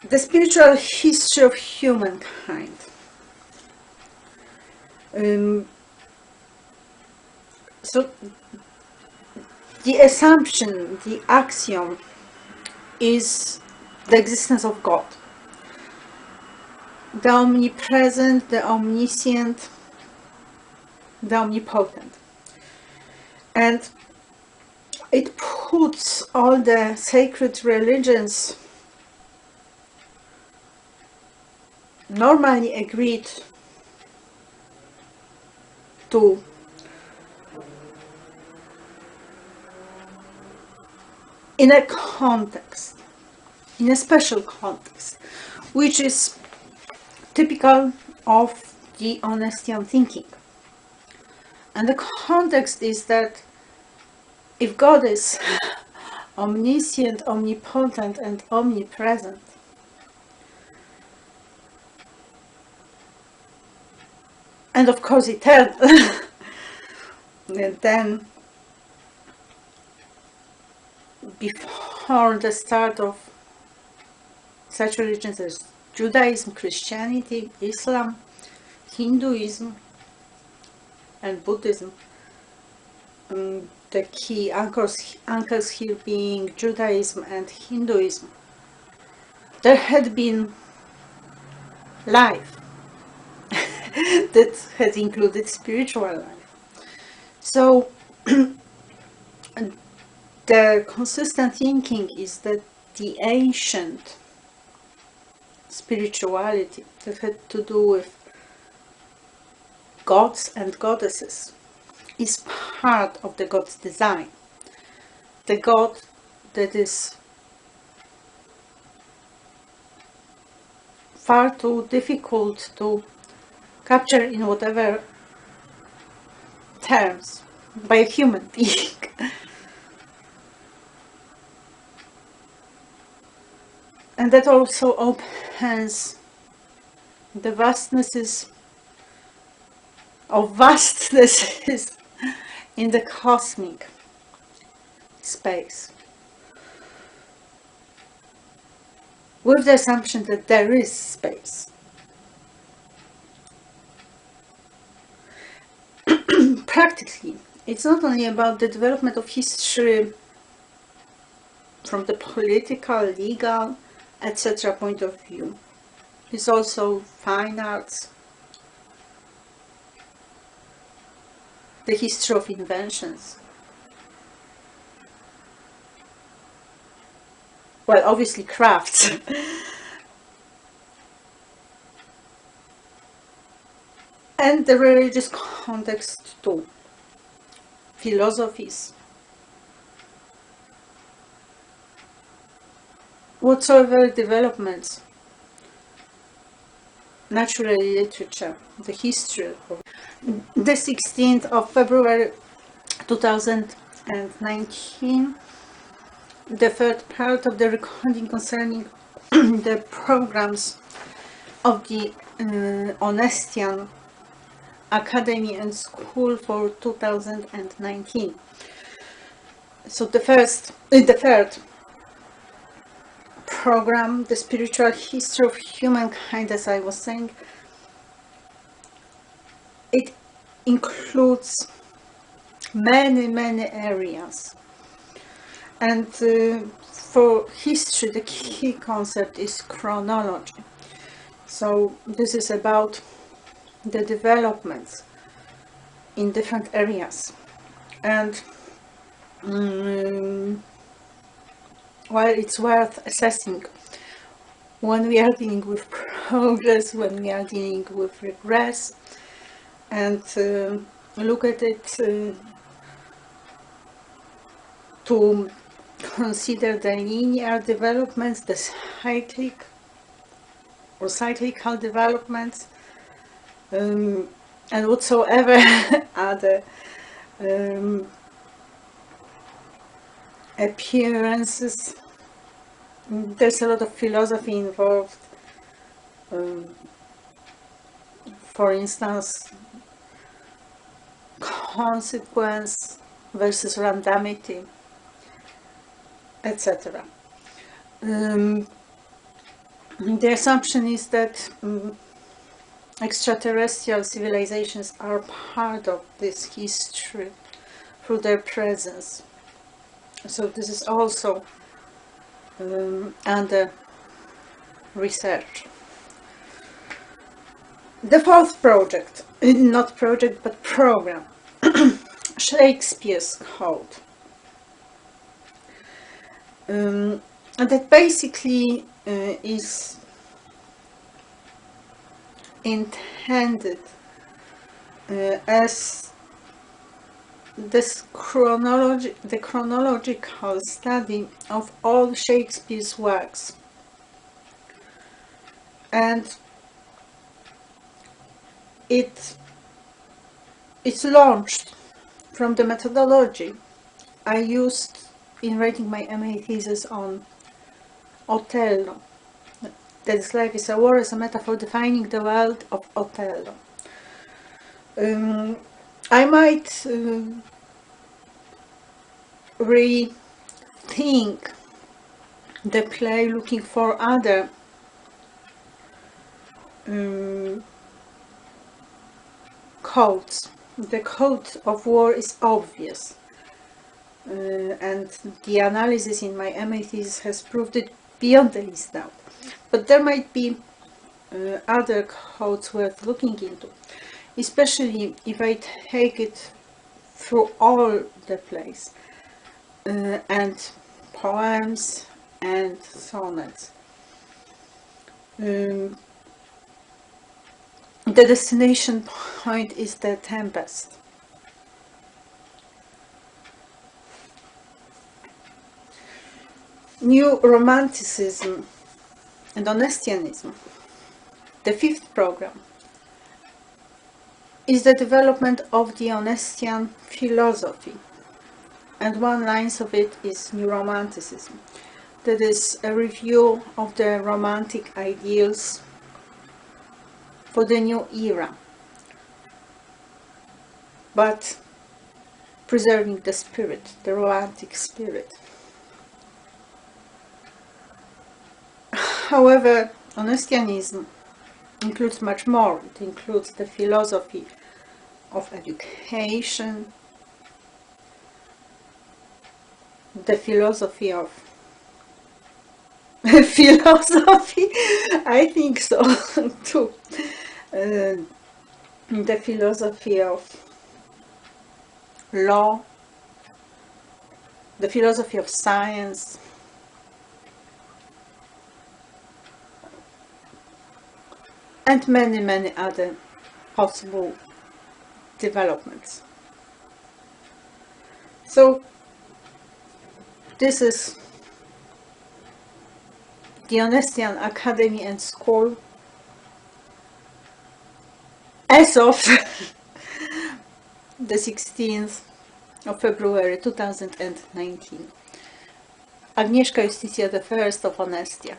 The spiritual history of humankind. So the assumption, the axiom is the existence of God. The omnipresent, the omniscient, the omnipotent. And it puts all the sacred religions normally agreed to in a context, in a special context, which is typical of the Honestian thinking. And the context is that if God is omniscient, omnipotent, and omnipresent, and of course eternal, then before the start of such religions as Judaism, Christianity, Islam, Hinduism, and Buddhism, the key anchors here being Judaism and Hinduism, there had been life that has included spiritual life. So the consistent thinking is that the ancient spirituality that had to do with gods and goddesses is part of the God's design. The God that is far too difficult to capture in whatever terms by a human being. And that also opens the vastnesses in the cosmic space, with the assumption that there is space. Practically, it's not only about the development of history from the political, legal, etc. point of view. It's also fine arts, the history of inventions. Well, obviously crafts. And the religious context too. Philosophies. Whatsoever developments. Natural literature. The history of the 16th of February 2019. The third part of the recording concerning the programs of the Honestian Academy and School for 2019. So the third program, the spiritual history of humankind, as I was saying, it includes many areas. And for history, the key concept is chronology. So this is about the developments in different areas. And while it's worth assessing when we are dealing with progress, when we are dealing with regress, and look at it to consider the linear developments, the cyclic or cyclical developments, and whatsoever other appearances. There's a lot of philosophy involved. For instance, consequence versus randomity, etc. The assumption is that extraterrestrial civilizations are part of this history through their presence. So this is also under research. The fourth project, not project but program, Shakespeare's Code. And that basically is intended as the chronological study of all Shakespeare's works, and it's launched from the methodology I used in writing my MA thesis on Othello. That is, life is a war as a metaphor defining the world of Othello. I might rethink the play, looking for other codes. The code of war is obvious, and the analysis in my MA thesis has proved it beyond the least doubt. But there might be other codes worth looking into, especially if I take it through all the plays and poems and sonnets. The destination point is the Tempest. New Romanticism and Honestianism. The fifth program is the development of the Honestian philosophy, and one line of it is New Romanticism. That is a review of the romantic ideals for the new era, but preserving the spirit, the romantic spirit. However, Honestianism includes much more. It includes the philosophy of education, the philosophy of philosophy, I think so too. The philosophy of law, the philosophy of science, and many, many other possible developments. So this is the Honestian Academy and School as of the 16th of February 2019. Agnieszka Justitia, the first of Honestia.